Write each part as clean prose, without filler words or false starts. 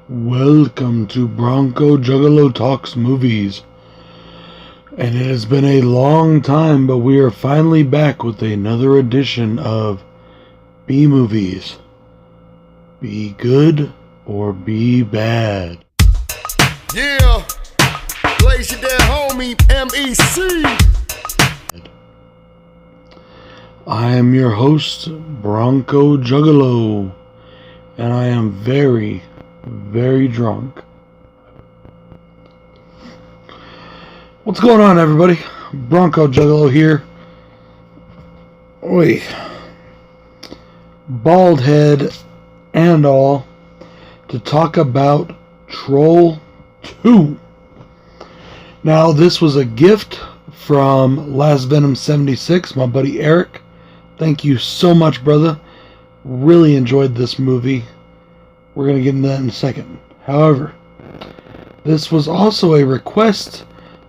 Welcome to BroncoJuggalo Talks Movies. And it has been a long time, but we are finally back with another edition of B-Movies. Be good or be bad. Yeah, place it there, homie, MEC. I am your host, BroncoJuggalo, and I am very drunk. What's going on, everybody? BroncoJuggalo here. Oi. Bald head and all, to talk about Troll 2. Now, this was a gift from Last Venom 76, my buddy Eric. Thank you so much, brother. Really enjoyed this movie. We're going to get into that in a second. However, this was also a request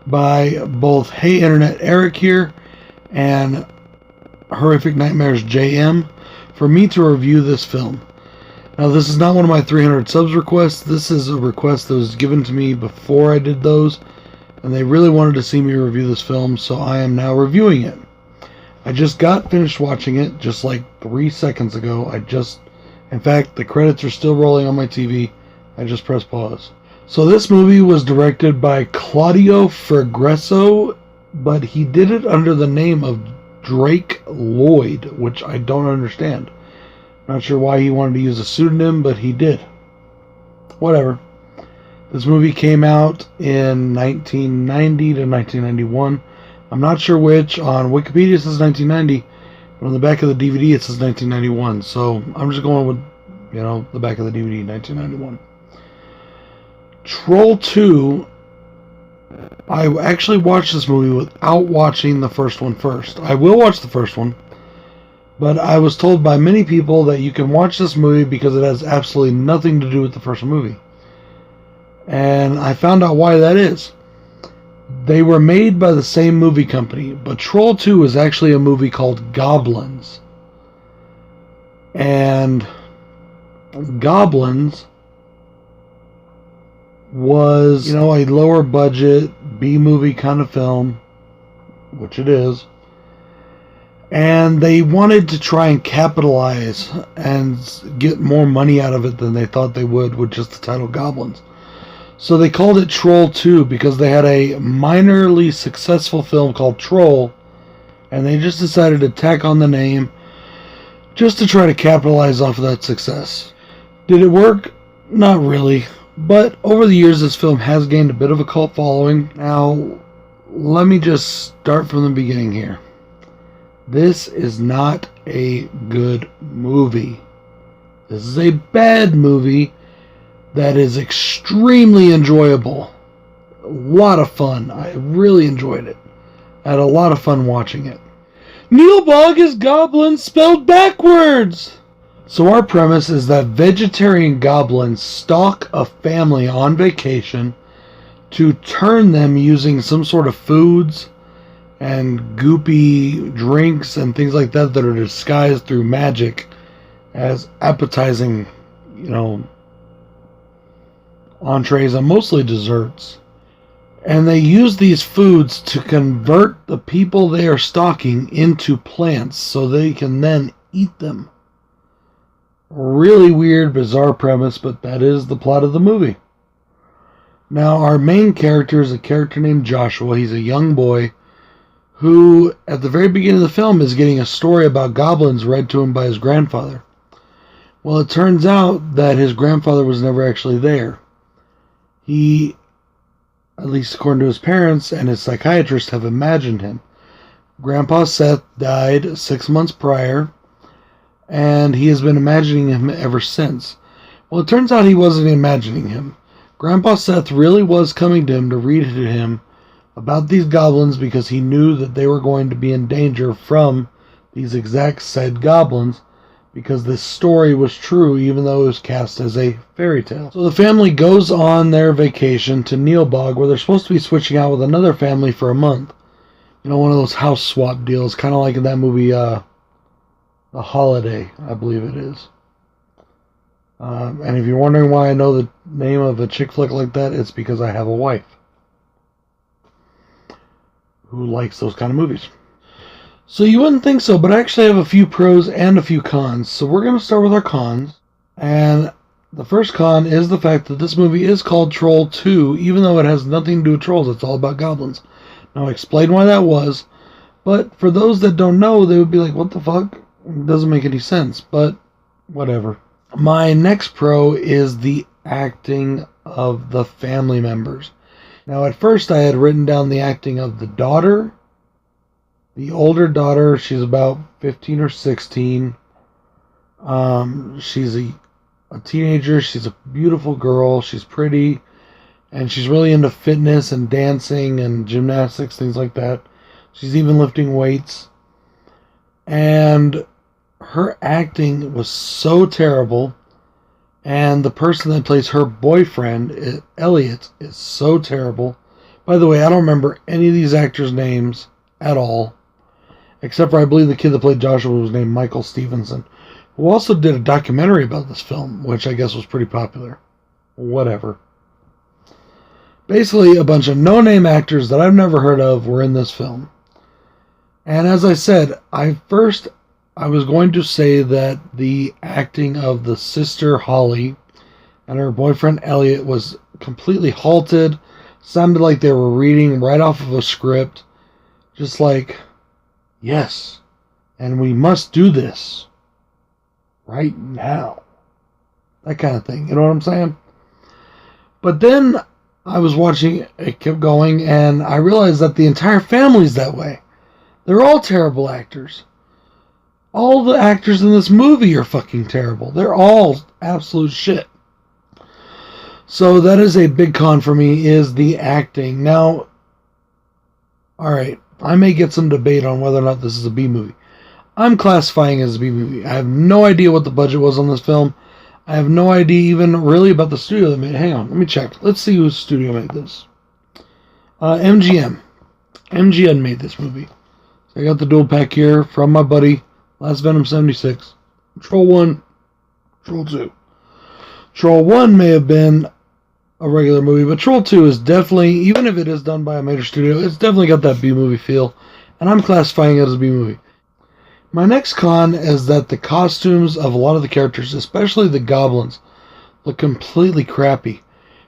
by both Hey Internet Eric here and Horrific Nightmares JM for me to review this film. Now, this is not one of my 300 subs requests. This is a request that was given to me before I did those, and they really wanted to see me review this film, so I am now reviewing it. I just got finished watching it just like 3 seconds ago. In fact, the credits are still rolling on my TV. I just pressed pause. So this movie was directed by Claudio Fragresso, but he did it under the name of Drake Lloyd, which I don't understand. Not sure why he wanted to use a pseudonym, but he did. Whatever. This movie came out in 1990 to 1991. I'm not sure which. On Wikipedia it says 1990. But on the back of the DVD it says 1991. So I'm just going with, the back of the DVD, 1991. Troll 2. I actually watched this movie without watching the first one first. I will watch the first one. But I was told by many people that you can watch this movie because it has absolutely nothing to do with the first movie. And I found out why that is. They were made by the same movie company, but Troll 2 is actually a movie called Goblins. And Goblins was, a lower budget B-movie kind of film, which it is. And they wanted to try and capitalize and get more money out of it than they thought they would with just the title Goblins. So they called it Troll 2 because they had a minorly successful film called Troll, and they just decided to tack on the name just to try to capitalize off of that success. Did it work? Not really. But over the years, this film has gained a bit of a cult following. Now, let me just start from the beginning here. This is not a good movie. This is a bad movie that is extremely enjoyable. A lot of fun. I really enjoyed it. I had a lot of fun watching it. Neilbog is goblins spelled backwards! So our premise is that vegetarian goblins stalk a family on vacation to turn them using some sort of foods and goopy drinks and things like that are disguised through magic as appetizing, entrees and mostly desserts. And they use these foods to convert the people they are stalking into plants so they can then eat them. Really weird, bizarre premise, but that is the plot of the movie. Now, our main character is a character named Joshua. He's a young boy who, at the very beginning of the film, is getting a story about goblins read to him by his grandfather. Well, it turns out that his grandfather was never actually there. He, at least according to his parents and his psychiatrist, have imagined him. Grandpa Seth died 6 months prior, and he has been imagining him ever since. Well, it turns out he wasn't imagining him. Grandpa Seth really was coming to him to read to him about these goblins because he knew that they were going to be in danger from these exact said goblins, because this story was true even though it was cast as a fairy tale. So the family goes on their vacation to Neilbog, where they're supposed to be switching out with another family for a month. One of those house swap deals, kind of like in that movie The Holiday, I believe it is. And if you're wondering why I know name of a chick flick like that, it's because I have a wife who likes those kind of movies. So you wouldn't think so, but I actually have a few pros and a few cons. So we're going to start with our cons. And the first con is the fact that this movie is called Troll 2, even though it has nothing to do with trolls. It's all about goblins. Now I explained why that was, but for those that don't know, they would be like, what the fuck? It doesn't make any sense, but whatever. My next pro is the acting of the family members. Now at first I had written down the acting of the daughter. The older daughter, she's about 15 or 16. She's a teenager. She's a beautiful girl. She's pretty. And she's really into fitness and dancing and gymnastics, things like that. She's even lifting weights. And her acting was so terrible. And the person that plays her boyfriend, Elliot, is so terrible. By the way, I don't remember any of these actors' names at all. Except for, I believe, the kid that played Joshua was named Michael Stevenson, who also did a documentary about this film, which I guess was pretty popular. Whatever. Basically, a bunch of no-name actors that I've never heard of were in this film. And as I said, I was going to say that the acting of the sister Holly and her boyfriend Elliot was completely halted. Sounded like they were reading right off of a script. Just like, yes, and we must do this right now. That kind of thing. You know what I'm saying? But then I was watching, it kept going, and I realized that the entire family's that way. They're all terrible actors. All the actors in this movie are fucking terrible. They're all absolute shit. So that is a big con for me, is the acting. Now, alright, I may get some debate on whether or not this is a B movie. I'm classifying it as a B movie. I have no idea what the budget was on this film. I have no idea even really about the studio that made it. Hang on, let me check. Let's see whose studio made this. MGM. MGM made this movie. So I got the dual pack here from my buddy, Last Venom 76. Troll 1, Troll 2. Troll 1 may have been a regular movie, but Troll 2 is definitely, even if it is done by a major studio, it's definitely got that B-movie feel, and I'm classifying it as a B-movie. My next con is that the costumes of a lot of the characters, especially the goblins, look completely crappy.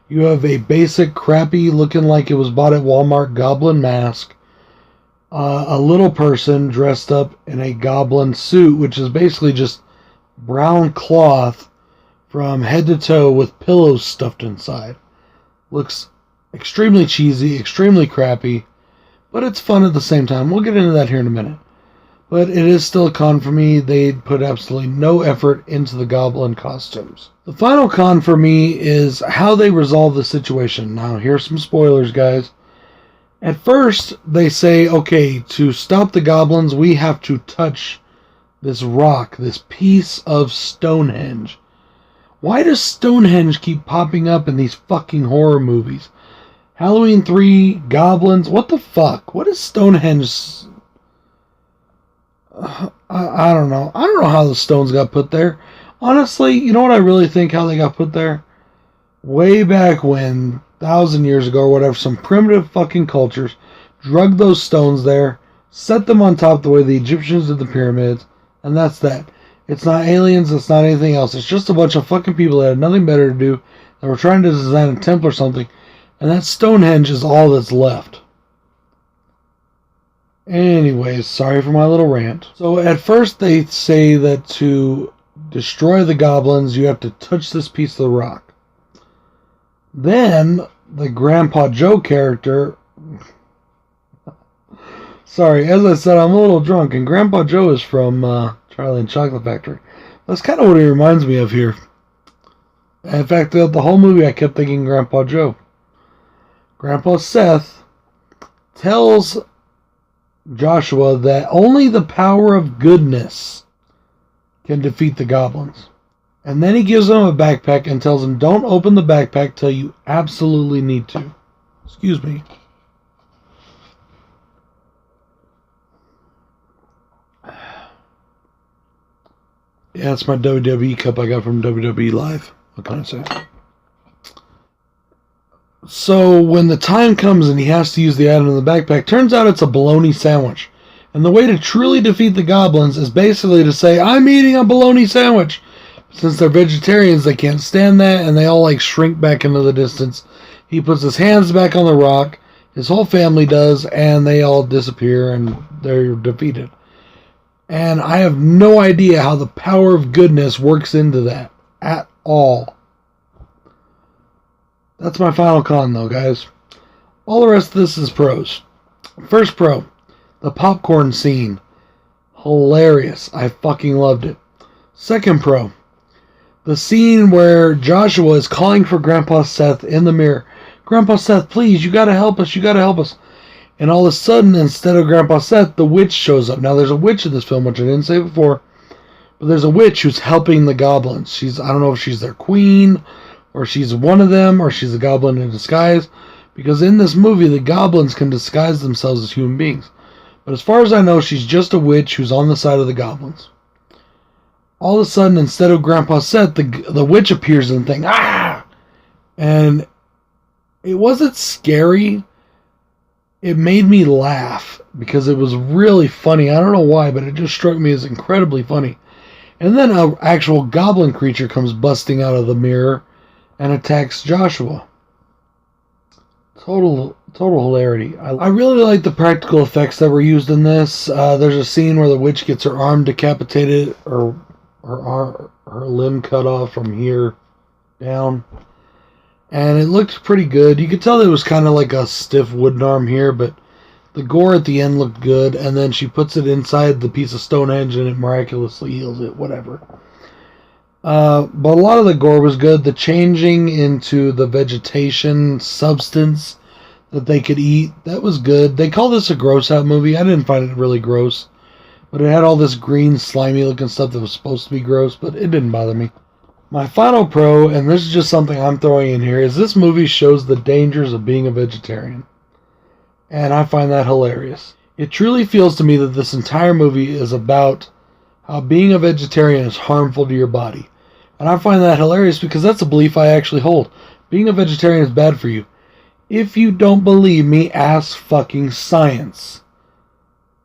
You have a basic, crappy, looking like it was bought at Walmart goblin mask, a little person dressed up in a goblin suit, which is basically just brown cloth from head to toe with pillows stuffed inside. Looks extremely cheesy, extremely crappy, but it's fun at the same time. We'll get into that here in a minute. But it is still a con for me. They put absolutely no effort into the goblin costumes. The final con for me is how they resolve the situation. Now, here's some spoilers, guys. At first, they say, okay, to stop the goblins, we have to touch this rock, this piece of Stonehenge. Why does Stonehenge keep popping up in these fucking horror movies? Halloween 3, goblins, what the fuck? What is Stonehenge? I don't know. I don't know how the stones got put there. Honestly, you know what I really think how they got put there? Way back when, 1,000 years ago or whatever, some primitive fucking cultures drugged those stones there, set them on top the way the Egyptians did the pyramids, and that's that. It's not aliens, it's not anything else. It's just a bunch of fucking people that had nothing better to do, that were trying to design a temple or something, and that Stonehenge is all that's left. Anyways, sorry for my little rant. So at first they say that to destroy the goblins, you have to touch this piece of the rock. Then the Grandpa Joe character... Sorry, as I said, I'm a little drunk, and Grandpa Joe is from Charlie and the Chocolate Factory. That's kind of what he reminds me of here. In fact, throughout the whole movie, I kept thinking Grandpa Joe. Grandpa Seth tells Joshua that only the power of goodness can defeat the goblins. And then he gives him a backpack and tells him, don't open the backpack till you absolutely need to. Excuse me. Yeah, it's my WWE cup I got from WWE Live. What can I say? So when the time comes and he has to use the item in the backpack, turns out it's a bologna sandwich. And the way to truly defeat the goblins is basically to say, I'm eating a bologna sandwich. Since they're vegetarians, they can't stand that, and they all like shrink back into the distance. He puts his hands back on the rock, his whole family does, and they all disappear and they're defeated. And I have no idea how the power of goodness works into that at all. That's my final con though, guys. All the rest of this is pros. First pro, the popcorn scene. Hilarious. I fucking loved it. Second pro, the scene where Joshua is calling for Grandpa Seth in the mirror. Grandpa Seth, please, you gotta help us, you gotta help us. And all of a sudden, instead of Grandpa Seth, the witch shows up. Now, there's a witch in this film, which I didn't say before, but there's a witch who's helping the goblins. I don't know if she's their queen, or she's one of them, or she's a goblin in disguise, because in this movie, the goblins can disguise themselves as human beings. But as far as I know, she's just a witch who's on the side of the goblins. All of a sudden, instead of Grandpa Seth, the witch appears and thing, ah! And it wasn't scary. It made me laugh because it was really funny. I don't know why, but it just struck me as incredibly funny. And then an actual goblin creature comes busting out of the mirror and attacks Joshua. Total hilarity. I really like the practical effects that were used in this. There's a scene where the witch gets her arm decapitated, or her limb cut off from here down. And it looked pretty good. You could tell it was kind of like a stiff wooden arm here, but the gore at the end looked good. And then she puts it inside the piece of Stonehenge and it miraculously heals it, whatever. But a lot of the gore was good. The changing into the vegetation substance that they could eat, that was good. They call this a gross out movie. I didn't find it really gross. But it had all this green, slimy looking stuff that was supposed to be gross, but it didn't bother me. My final pro, and this is just something I'm throwing in here, is this movie shows the dangers of being a vegetarian. And I find that hilarious. It truly feels to me that this entire movie is about how being a vegetarian is harmful to your body. And I find that hilarious because that's a belief I actually hold. Being a vegetarian is bad for you. If you don't believe me, ask fucking science.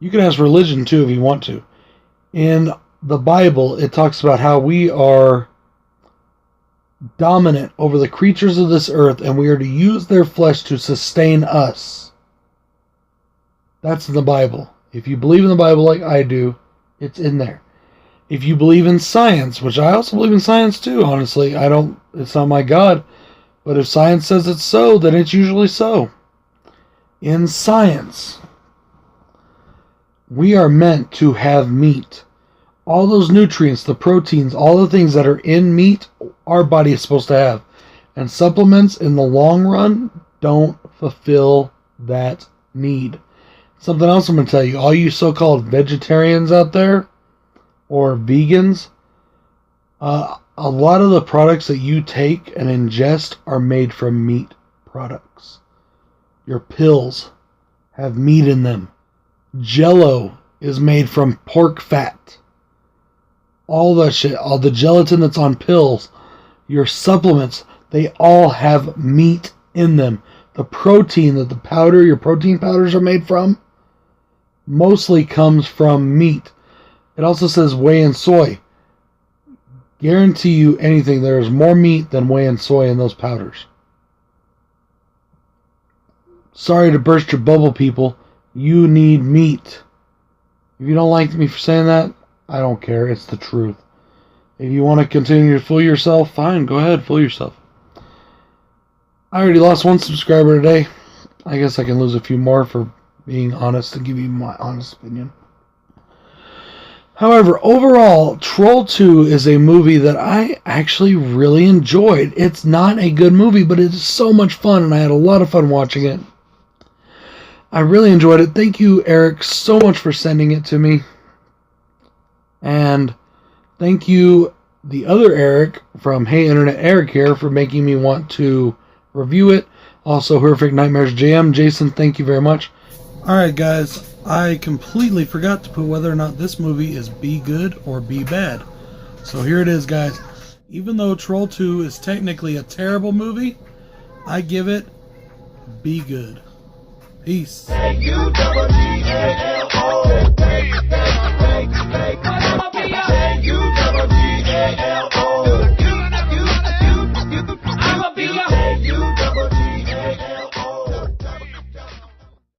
You can ask religion too if you want to. In the Bible, it talks about how we are dominant over the creatures of this earth and we are to use their flesh to sustain us. That's in the Bible. If you believe in the Bible like I do, it's in there. If you believe in science, which I also believe in science too, honestly, it's not my God, but if science says it's so, then it's usually so. In science, we are meant to have meat. All those nutrients, the proteins, all the things that are in meat, our body is supposed to have. And supplements in the long run don't fulfill that need. Something else I'm going to tell you. All you so-called vegetarians out there, or vegans, a lot of the products that you take and ingest are made from meat products. Your pills have meat in them. Jello is made from pork fat. All the shit, all the gelatin that's on pills, your supplements, they all have meat in them. The protein that your protein powders are made from, mostly comes from meat. It also says whey and soy. Guarantee you anything, there is more meat than whey and soy in those powders. Sorry to burst your bubble, people. You need meat. If you don't like me for saying that, I don't care. It's the truth. If you want to continue to fool yourself, fine. Go ahead, fool yourself. I already lost one subscriber today. I guess I can lose a few more for being honest and give you my honest opinion. However, overall, Troll 2 is a movie that I actually really enjoyed. It's not a good movie, but it is so much fun, and I had a lot of fun watching it. I really enjoyed it. Thank you, Eric, so much for sending it to me. And thank you, the other Eric from Hey Internet Eric here, for making me want to review it. Also, Horrific Nightmares JM. Jason, thank you very much. Alright, guys. I completely forgot to put whether or not this movie is B good or B bad. So here it is, guys. Even though Troll 2 is technically a terrible movie, I give it be good. Peace. U-double-G-A-L-O.